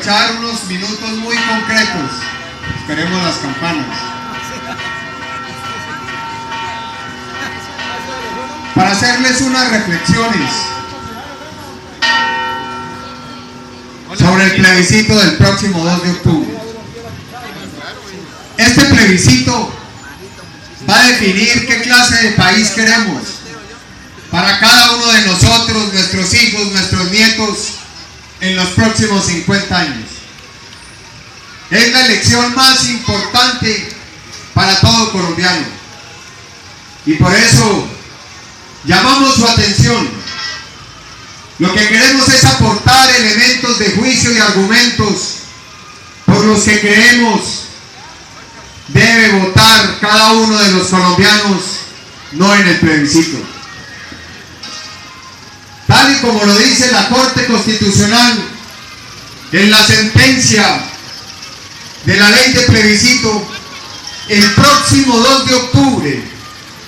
aprovechar unos minutos muy concretos. Esperemos las campanas. Para hacerles unas reflexiones sobre el plebiscito del próximo 2 de octubre. Este plebiscito va a definir qué clase de país queremos para cada uno de nosotros, nuestros hijos, nuestros nietos, en los próximos 50 años. Es la elección más importante para todo colombiano. Y por eso llamamos su atención. Lo que queremos es aportar elementos de juicio y argumentos por los que creemos debe votar cada uno de los colombianos, no en el plebiscito. Tal y como lo dice la Corte Constitucional en la sentencia de la ley de plebiscito, el próximo 2 de octubre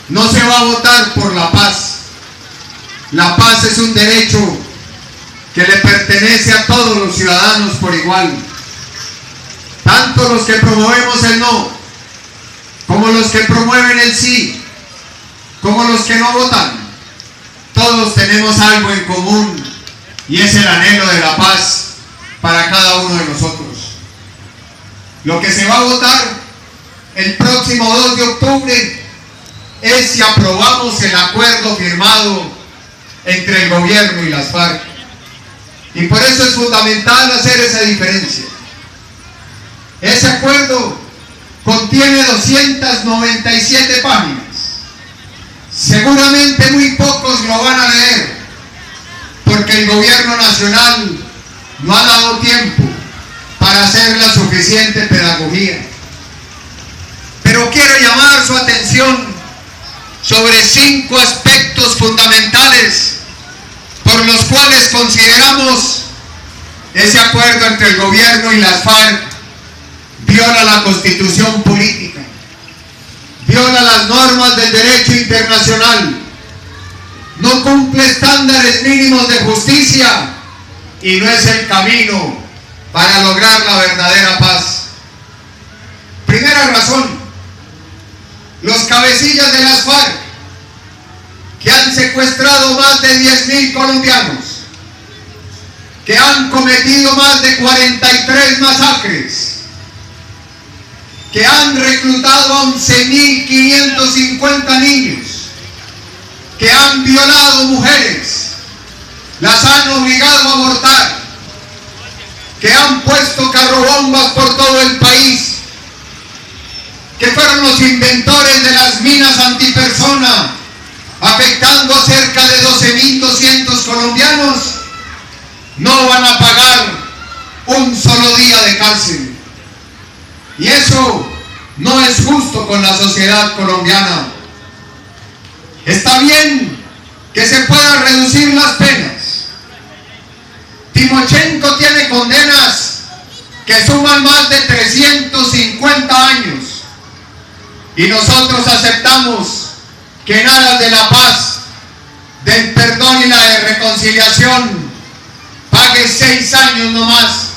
no se va a votar por la paz. La paz es un derecho que le pertenece a todos los ciudadanos por igual. Tanto los que promovemos el no, como los que promueven el sí, como los que no votan. Todos tenemos algo en común y es el anhelo de la paz para cada uno de nosotros. Lo que se va a votar el próximo 2 de octubre es si aprobamos el acuerdo firmado entre el gobierno y las FARC. Y por eso es fundamental hacer esa diferencia. Ese acuerdo contiene 297 páginas. Seguramente muy pocos lo van a leer, porque el gobierno nacional no ha dado tiempo para hacer la suficiente pedagogía. Pero quiero llamar su atención sobre 5 aspectos fundamentales por los cuales consideramos ese acuerdo entre el gobierno y las FARC viola la Constitución política, viola las normas del derecho internacional, no cumple estándares mínimos de justicia y no es el camino para lograr la verdadera paz. Primera razón: los cabecillas de las FARC, que han secuestrado más de 10.000 colombianos, que han cometido más de 43 masacres, que han reclutado a 11.550 niños, que han violado mujeres, las han obligado a abortar, que han puesto carrobombas por todo el país, que fueron los inventores de las minas antipersona, afectando a cerca de 12.200 colombianos, no van a pagar un solo día de cárcel. Y eso no es justo con la sociedad colombiana. Está bien que se puedan reducir las penas. Timochenko tiene condenas que suman más de 350 años. Y nosotros aceptamos que en aras de la paz, del perdón y la reconciliación, pague 6 años nomás,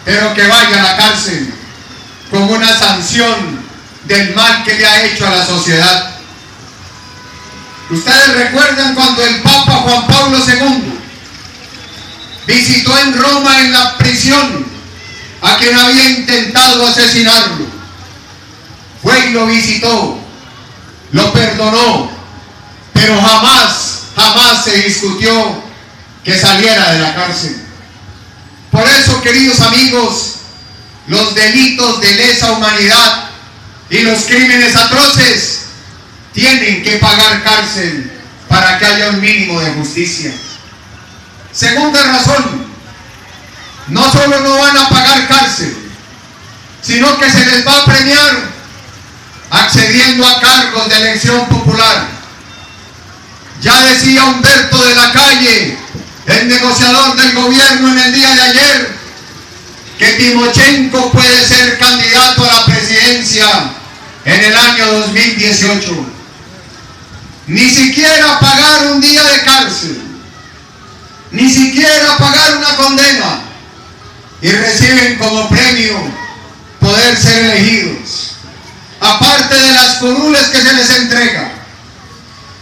pero que vaya a la cárcel como una sanción del mal que le ha hecho a la sociedad. Ustedes recuerdan cuando el Papa Juan Pablo II visitó en Roma, en la prisión, a quien había intentado asesinarlo. Fue y lo visitó, lo perdonó, pero jamás se discutió que saliera de la cárcel. Por eso, queridos amigos, los delitos de lesa humanidad y los crímenes atroces tienen que pagar cárcel para que haya un mínimo de justicia. Segunda razón: no solo no van a pagar cárcel, sino que se les va a premiar accediendo a cargos de elección popular. Ya decía Humberto de la Calle, el negociador del gobierno, en el día de ayer, que Timochenko puede ser candidato a la presidencia en el año 2018. Ni siquiera pagar un día de cárcel, ni siquiera pagar una condena, y reciben como premio poder ser elegidos. Aparte de las curules que se les entrega,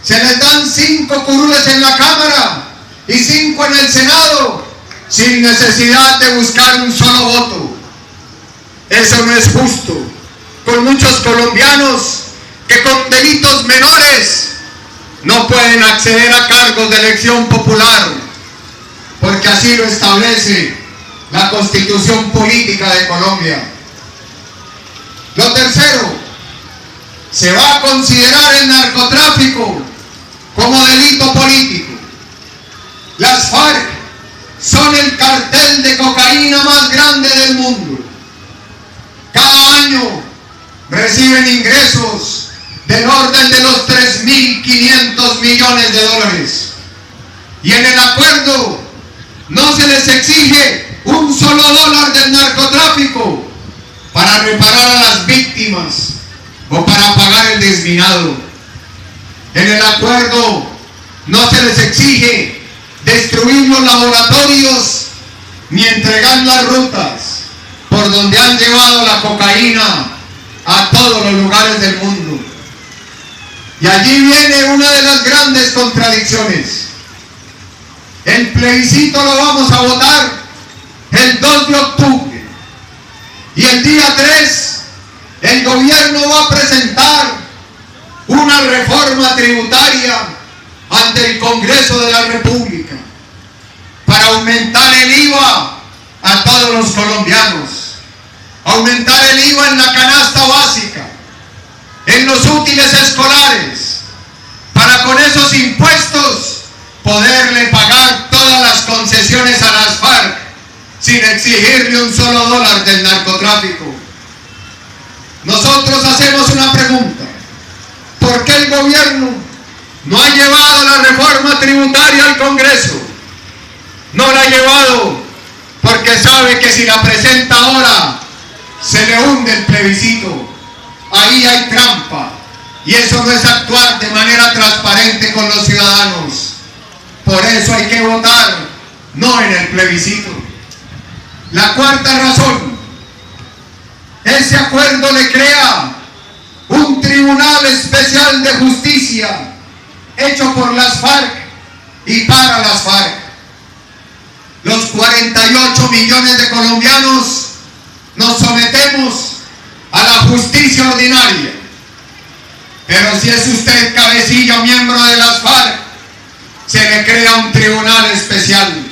se les dan 5 curules en la Cámara y 5 en el Senado, sin necesidad de buscar un solo voto. Eso no es justo con muchos colombianos que con delitos menores no pueden acceder a cargos de elección popular, porque así lo establece la Constitución Política de Colombia. Lo tercero, se va a considerar el narcotráfico como delito político. Las FARC son el cartel de cocaína más grande del mundo. Cada año reciben ingresos del orden de los 3.500 millones de dólares. Y en el acuerdo no se les exige un solo dólar del narcotráfico para reparar a las víctimas o para pagar el desminado. En el acuerdo no se les exige destruir los laboratorios ni entregar las rutas por donde han llevado la cocaína a todos los lugares del mundo. Y allí viene una de las grandes contradicciones. El plebiscito lo vamos a votar el 2 de octubre y el día 3 el gobierno va a presentar una reforma tributaria ante el Congreso de la República para aumentar el IVA a todos los colombianos, aumentar el IVA en la canasta básica, en los útiles escolares, para con esos impuestos poderle pagar todas las concesiones a las FARC sin exigirle un solo dólar del narcotráfico. Nosotros hacemos una pregunta: ¿por qué el gobierno no ha llevado la reforma tributaria al Congreso? No la ha llevado porque sabe que si la presenta ahora se le hunde el plebiscito. Ahí hay trampa y eso no es actuar de manera transparente con los ciudadanos. Por eso hay que votar no en el plebiscito. La cuarta razón: ese acuerdo le crea un tribunal especial de justicia hecho por las FARC y para las FARC. Los 48 millones de colombianos nos sometemos a la justicia ordinaria, pero si es usted cabecilla o miembro de las FARC, se le crea un tribunal especial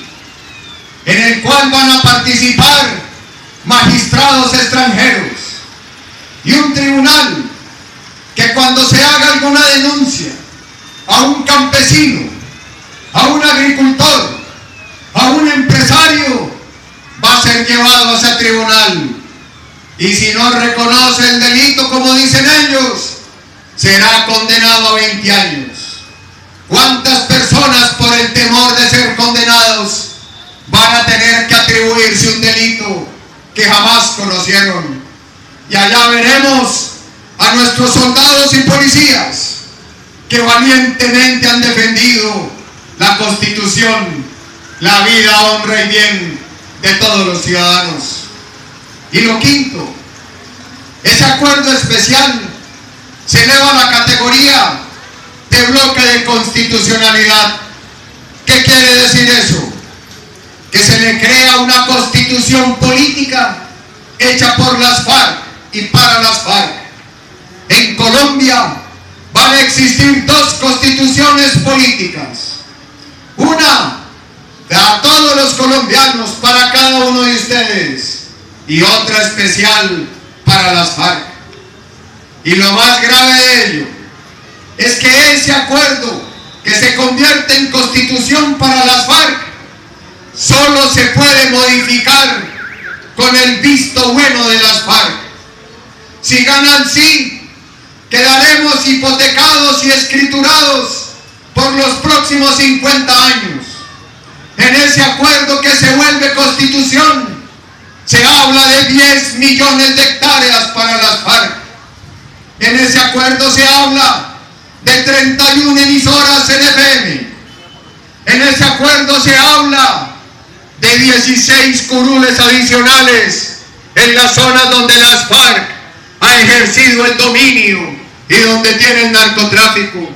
en el cual van a participar magistrados extranjeros y un tribunal que cuando se haga alguna denuncia a un campesino, a un agricultor, a un empresario, va a ser llevado a ese tribunal y si no reconoce el delito, como dicen ellos, será condenado a 20 años. ¿Cuántas personas por el temor de ser condenados van a tener que atribuirse un delito que jamás conocieron? Y allá veremos a nuestros soldados y policías que valientemente han defendido la Constitución, la vida, honra y bien de todos los ciudadanos. Y lo quinto, ese acuerdo especial se eleva a la categoría de bloque de constitucionalidad. ¿Qué quiere decir eso? Que se le crea una constitución política hecha por las FARC y para las FARC. En Colombia van a existir 2 constituciones políticas. Una a todos los colombianos, para cada uno de ustedes, y otra especial para las FARC. Y lo más grave de ello es que ese acuerdo que se convierte en constitución para las FARC solo se puede modificar con el visto bueno de las FARC. Si ganan sí, quedaremos hipotecados y escriturados por los próximos 50 años. En ese acuerdo que se vuelve constitución, se habla de 10 millones de hectáreas para las FARC. En ese acuerdo se habla de 31 emisoras en FM. En ese acuerdo se habla de 16 curules adicionales en las zonas donde las FARC ha ejercido el dominio y donde tiene el narcotráfico.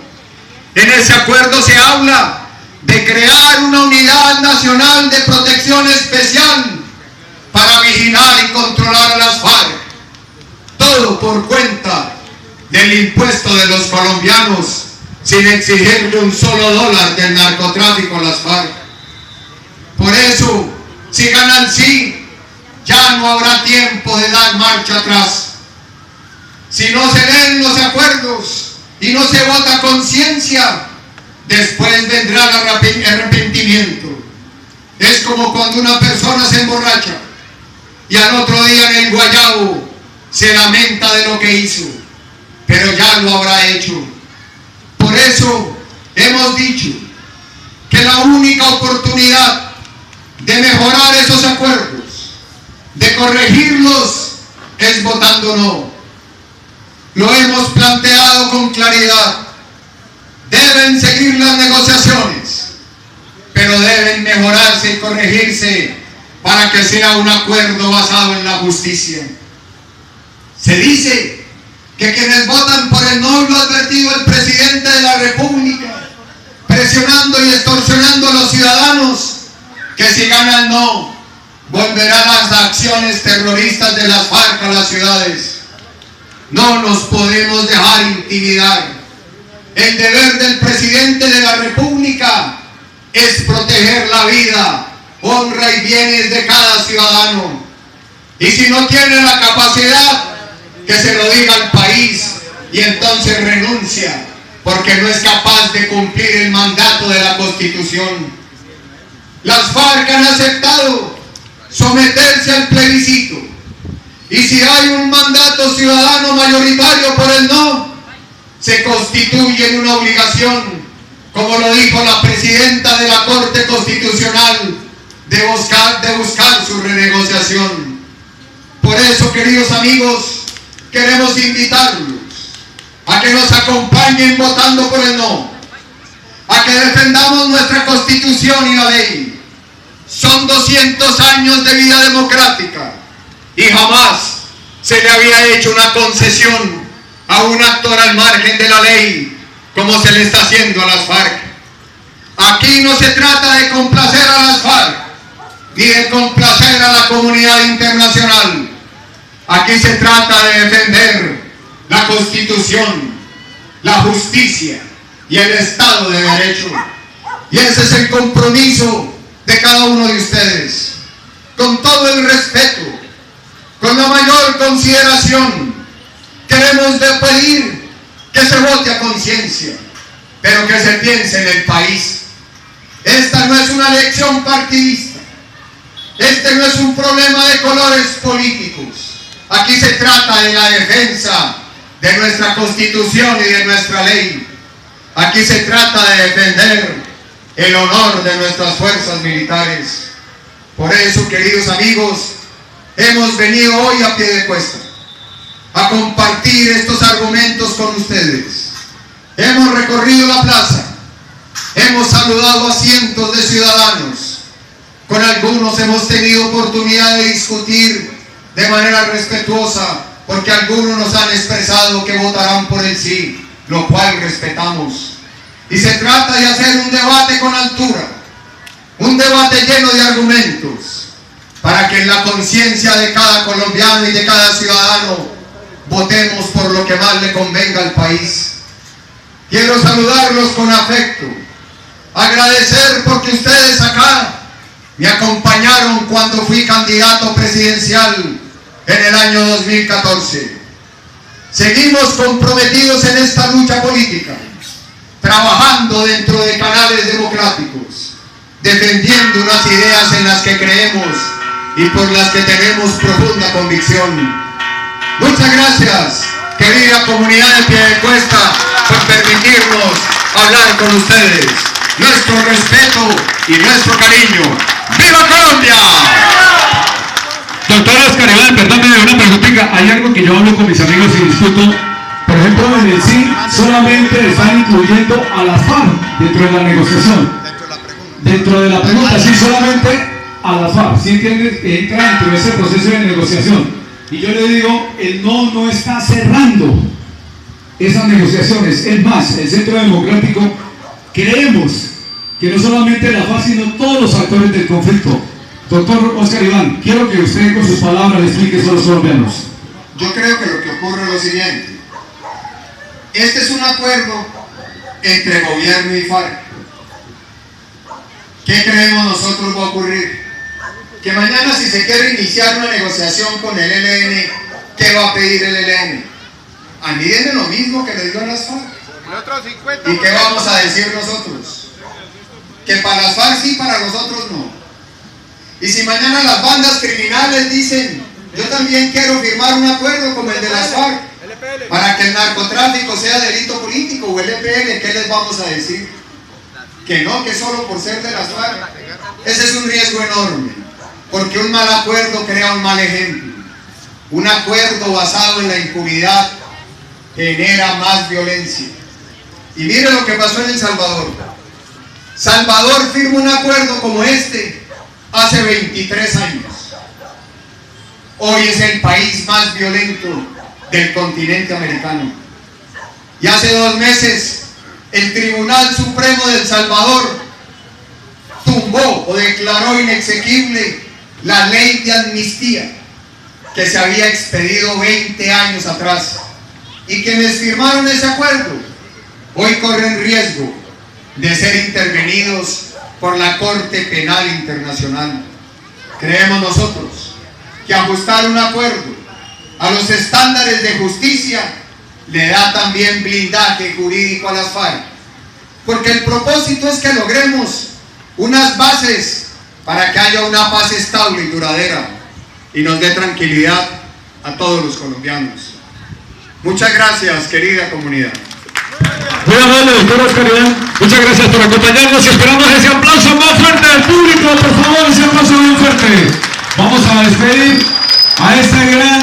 En ese acuerdo se habla de crear una unidad nacional de protección especial para vigilar y controlar a las FARC. Todo por cuenta del impuesto de los colombianos, sin exigirle un solo dólar del narcotráfico a las FARC. Por eso, si ganan sí, ya no habrá tiempo de dar marcha atrás. Si no se leen los acuerdos y no se vota conciencia, después vendrá el arrepentimiento. Es como cuando una persona se emborracha y al otro día en el guayabo se lamenta de lo que hizo, pero ya lo habrá hecho. Por eso hemos dicho que la única oportunidad de mejorar esos acuerdos, de corregirlos, es votando no. Lo hemos planteado con claridad. Deben seguir las negociaciones, pero deben mejorarse y corregirse para que sea un acuerdo basado en la justicia. Se dice que quienes votan por el no, lo ha advertido el presidente de la República, presionando y extorsionando a los ciudadanos, que si ganan no, volverán las acciones terroristas de las FARC a las ciudades. No nos podemos dejar intimidar. El deber del presidente de la República es proteger la vida, honra y bienes de cada ciudadano. Y si no tiene la capacidad, que se lo diga al país y entonces renuncia, porque no es capaz de cumplir el mandato de la Constitución. Las FARC han aceptado someterse al plebiscito, y si hay un mandato ciudadano mayoritario por el no, se constituye en una obligación, como lo dijo la presidenta de la Corte Constitucional, de buscar su renegociación. Por eso, queridos amigos, queremos invitarlos a que nos acompañen votando por el no, a que defendamos nuestra Constitución y la ley. Son 200 años de vida democrática y jamás se le había hecho una concesión a un actor al margen de la ley como se le está haciendo a las FARC. Aquí no se trata de complacer a las FARC ni de complacer a la comunidad internacional. Aquí se trata de defender la Constitución, la justicia y el Estado de Derecho. Y ese es el compromiso de cada uno de ustedes. Con todo el respeto, con la mayor consideración, queremos pedir que se vote a conciencia, pero que se piense en el país. Esta no es una elección partidista. Este no es un problema de colores políticos. Aquí se trata de la defensa de nuestra Constitución y de nuestra ley. Aquí se trata de defender el honor de nuestras fuerzas militares. Por eso, queridos amigos, hemos venido hoy a pie de cuesta a compartir estos argumentos con ustedes. Hemos recorrido la plaza, hemos saludado a cientos de ciudadanos. Con algunos hemos tenido oportunidad de discutir de manera respetuosa, porque algunos nos han expresado que votarán por el sí, lo cual respetamos. Y se trata de hacer un debate con altura, un debate lleno de argumentos, para que en la conciencia de cada colombiano y de cada ciudadano votemos por lo que más le convenga al país. Quiero saludarlos con afecto, agradecer porque ustedes acá me acompañaron cuando fui candidato presidencial en el año 2014. Seguimos comprometidos en esta lucha política, trabajando dentro de canales democráticos, defendiendo unas ideas en las que creemos y por las que tenemos profunda convicción. Muchas gracias, querida comunidad de Piedecuesta, por permitirnos hablar con ustedes. Nuestro respeto y nuestro cariño. ¡Viva Colombia! Doctor Oscar Iván, perdóneme una preguntita. Hay algo que yo hablo con mis amigos y discuto. Por ejemplo, en el sí solamente están incluyendo a las FARC dentro de la negociación. Dentro de la pregunta, sí, solamente a la FARC, ¿sí entiendes? Entra dentro de ese proceso de negociación. Y yo le digo, el no está cerrando esas negociaciones. Es más, el Centro Democrático creemos que no solamente la FARC, sino todos los actores del conflicto. Doctor Oscar Iván, quiero que usted con sus palabras le explique eso a los colombianos. Yo creo que lo que ocurre es lo siguiente. Este es un acuerdo entre gobierno y FARC. ¿Qué creemos nosotros va a ocurrir? Que mañana, si se quiere iniciar una negociación con el ELN, ¿qué va a pedir el ELN? A mí denme lo mismo que le dio a las FARC. ¿Y qué vamos a decir nosotros? Que para las FARC sí, para nosotros no. Y si mañana las bandas criminales dicen, yo también quiero firmar un acuerdo como el de las FARC, para que el narcotráfico sea delito político, o el EPL, ¿qué les vamos a decir? Que no, que solo por ser de las FARC. Ese es un riesgo enorme, porque un mal acuerdo crea un mal ejemplo. Un acuerdo basado en la impunidad genera más violencia. Y mire lo que pasó en El Salvador. Salvador firma un acuerdo como este hace 23 años. Hoy es el país más violento del continente americano. Y hace 2 meses el Tribunal Supremo de El Salvador tumbó o declaró inexequible la ley de amnistía que se había expedido 20 años atrás. Y quienes firmaron ese acuerdo hoy corren riesgo de ser intervenidos por la Corte Penal Internacional. Creemos nosotros que ajustar un acuerdo a los estándares de justicia le da también blindaje jurídico a las FARC, porque el propósito es que logremos unas bases para que haya una paz estable y duradera y nos dé tranquilidad a todos los colombianos. Muchas gracias, querida comunidad. Muy amable, doctor Oscar Iván. Muchas gracias por acompañarnos y esperamos ese aplauso más fuerte del público. Por favor, ese aplauso bien fuerte. Vamos a despedir a este gran